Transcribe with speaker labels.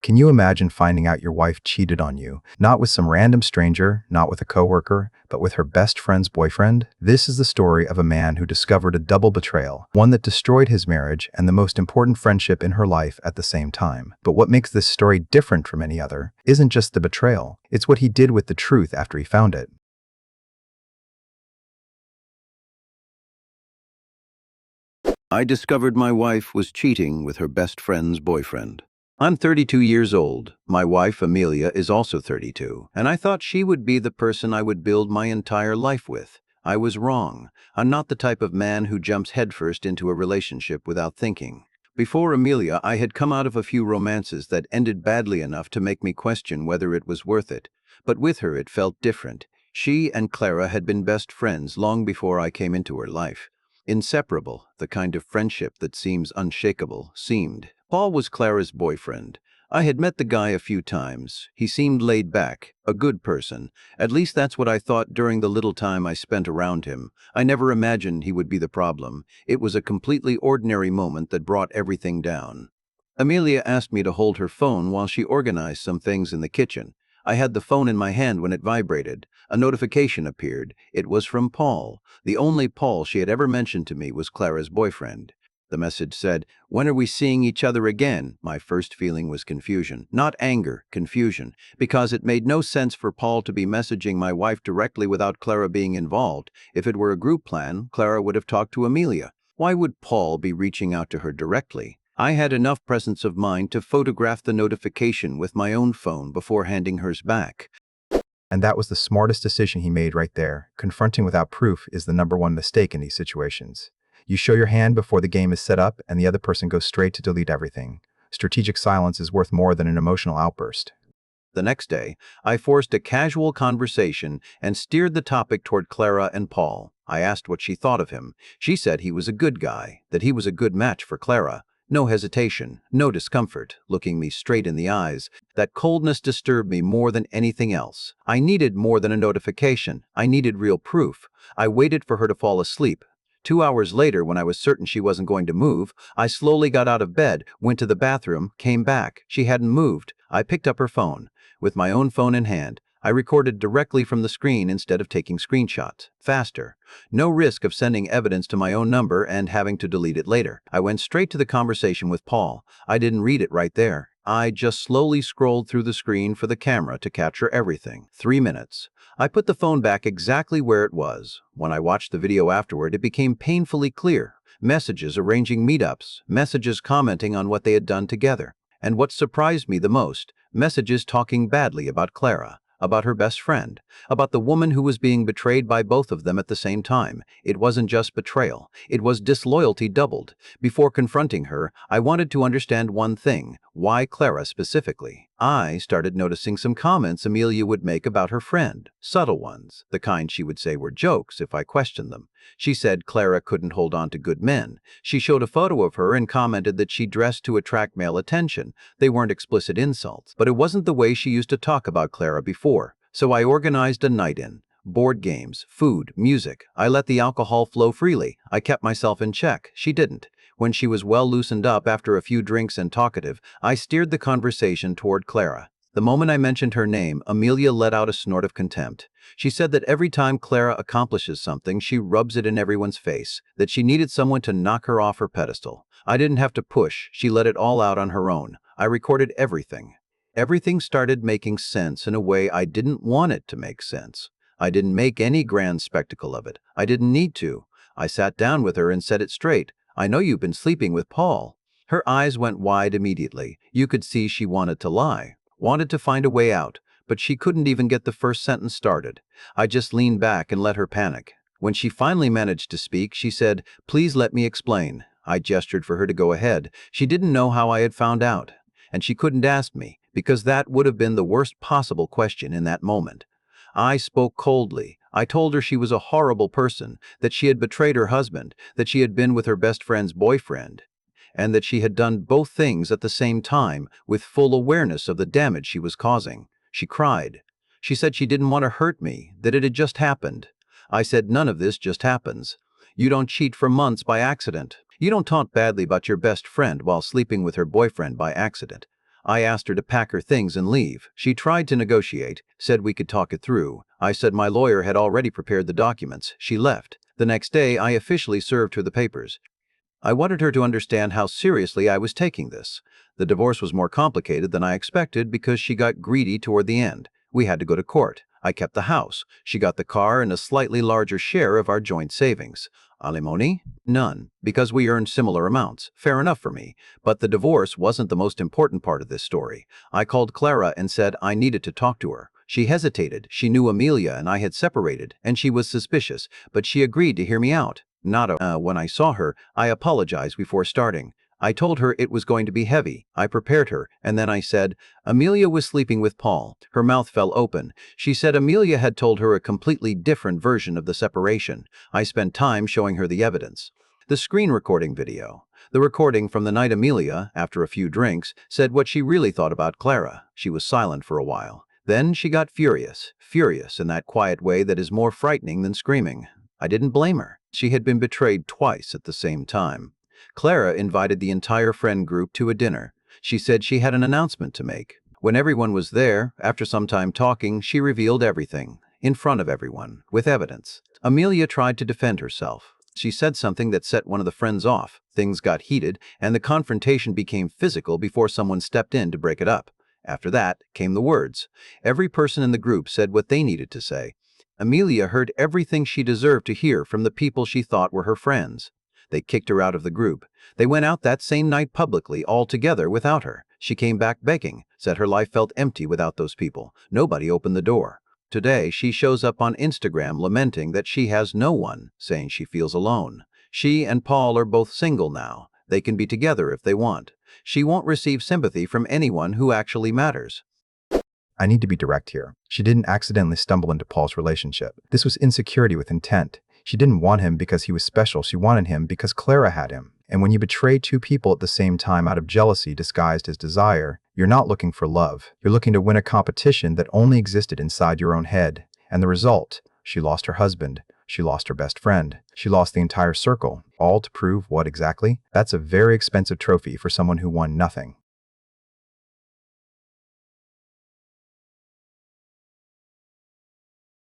Speaker 1: Can you imagine finding out your wife cheated on you? Not with some random stranger, not with a coworker, but with her best friend's boyfriend? This is the story of a man who discovered a double betrayal, one that destroyed his marriage and the most important friendship in her life at the same time. But what makes this story different from any other isn't just the betrayal, it's what he did with the truth after he found it.
Speaker 2: I discovered my wife was cheating with her best friend's boyfriend. I'm 32 years old. My wife, Amelia, is also 32, and I thought she would be the person I would build my entire life with. I was wrong. I'm not the type of man who jumps headfirst into a relationship without thinking. Before Amelia, I had come out of a few romances that ended badly enough to make me question whether it was worth it. But with her, it felt different. She and Clara had been best friends long before I came into her life. Inseparable, the kind of friendship that seems unshakable, seemed. Paul was Clara's boyfriend. I had met the guy a few times. He seemed laid back, a good person. At least that's what I thought during the little time I spent around him. I never imagined he would be the problem. It was a completely ordinary moment that brought everything down. Amelia asked me to hold her phone while she organized some things in the kitchen. I had the phone in my hand when it vibrated. A notification appeared. It was from Paul. The only Paul she had ever mentioned to me was Clara's boyfriend. The message said, "When are we seeing each other again?" My first feeling was confusion. Not anger, confusion. Because it made no sense for Paul to be messaging my wife directly without Clara being involved. If it were a group plan, Clara would have talked to Amelia. Why would Paul be reaching out to her directly? I had enough presence of mind to photograph the notification with my own phone before handing hers back.
Speaker 1: And that was the smartest decision he made right there. Confronting without proof is the number one mistake in these situations. You show your hand before the game is set up, and the other person goes straight to delete everything. Strategic silence is worth more than an emotional outburst.
Speaker 2: The next day, I forced a casual conversation and steered the topic toward Clara and Paul. I asked what she thought of him. She said he was a good guy, that he was a good match for Clara. No hesitation, no discomfort, looking me straight in the eyes. That coldness disturbed me more than anything else. I needed more than a notification. I needed real proof. I waited for her to fall asleep. 2 hours later, when I was certain she wasn't going to move, I slowly got out of bed, went to the bathroom, came back. She hadn't moved. I picked up her phone. With my own phone in hand, I recorded directly from the screen instead of taking screenshots. Faster. No risk of sending evidence to my own number and having to delete it later. I went straight to the conversation with Paul. I didn't read it right there. I just slowly scrolled through the screen for the camera to capture everything. 3 minutes. I put the phone back exactly where it was. When I watched the video afterward, it became painfully clear. Messages arranging meetups, messages commenting on what they had done together. And what surprised me the most, messages talking badly about Clara, about her best friend, about the woman who was being betrayed by both of them at the same time. It wasn't just betrayal, it was disloyalty doubled. Before confronting her, I wanted to understand one thing: why Clara specifically? I started noticing some comments Amelia would make about her friend. Subtle ones, the kind she would say were jokes if I questioned them. She said Clara couldn't hold on to good men. She showed a photo of her and commented that she dressed to attract male attention. They weren't explicit insults, but it wasn't the way she used to talk about Clara before. So I organized a night in. Board games, food, music. I let the alcohol flow freely. I kept myself in check. She didn't. When she was well loosened up after a few drinks and talkative, I steered the conversation toward Clara. The moment I mentioned her name, Amelia let out a snort of contempt. She said that every time Clara accomplishes something, she rubs it in everyone's face, that she needed someone to knock her off her pedestal. I didn't have to push. She let it all out on her own. I recorded everything. Everything started making sense in a way I didn't want it to make sense. I didn't make any grand spectacle of it. I didn't need to. I sat down with her and said it straight. "I know you've been sleeping with Paul." Her eyes went wide immediately. You could see she wanted to lie, wanted to find a way out, but she couldn't even get the first sentence started. I just leaned back and let her panic. When she finally managed to speak, she said, "Please let me explain." I gestured for her to go ahead. She didn't know how I had found out, and she couldn't ask me, because that would have been the worst possible question in that moment. I spoke coldly. I told her she was a horrible person, that she had betrayed her husband, that she had been with her best friend's boyfriend, and that she had done both things at the same time with full awareness of the damage she was causing. She cried. She said she didn't want to hurt me, that it had just happened. I said none of this just happens. You don't cheat for months by accident. You don't talk badly about your best friend while sleeping with her boyfriend by accident. I asked her to pack her things and leave. She tried to negotiate, said we could talk it through. I said my lawyer had already prepared the documents. She left. The next day, I officially served her the papers. I wanted her to understand how seriously I was taking this. The divorce was more complicated than I expected because she got greedy toward the end. We had to go to court. I kept the house. She got the car and a slightly larger share of our joint savings. Alimony? None, because we earned similar amounts. Fair enough for me. But the divorce wasn't the most important part of this story. I called Clara and said I needed to talk to her. She hesitated. She knew Amelia and I had separated, and she was suspicious, but she agreed to hear me out. When I saw her, I apologized before starting. I told her it was going to be heavy. I prepared her, and then I said, Amelia was sleeping with Paul. Her mouth fell open. She said Amelia had told her a completely different version of the separation. I spent time showing her the evidence. The screen recording video. The recording from the night Amelia, after a few drinks, said what she really thought about Clara. She was silent for a while. Then she got furious in that quiet way that is more frightening than screaming. I didn't blame her. She had been betrayed twice at the same time. Clara invited the entire friend group to a dinner. She said she had an announcement to make. When everyone was there, after some time talking, she revealed everything, in front of everyone, with evidence. Amelia tried to defend herself. She said something that set one of the friends off. Things got heated, and the confrontation became physical before someone stepped in to break it up. After that came the words. Every person in the group said what they needed to say. Amelia heard everything she deserved to hear from the people she thought were her friends. They kicked her out of the group. They went out that same night publicly, all together without her. She came back begging, said her life felt empty without those people. Nobody opened the door. Today, she shows up on Instagram lamenting that she has no one, saying she feels alone. She and Paul are both single now. They can be together if they want. She won't receive sympathy from anyone who actually matters.
Speaker 1: I need to be direct here. She didn't accidentally stumble into Paul's relationship. This was insecurity with intent. She didn't want him because he was special. She wanted him because Clara had him. And when you betray two people at the same time out of jealousy disguised as desire, you're not looking for love. You're looking to win a competition that only existed inside your own head. And the result, she lost her husband. She lost her best friend. She lost the entire circle. All to prove what exactly? That's a very expensive trophy for someone who won nothing.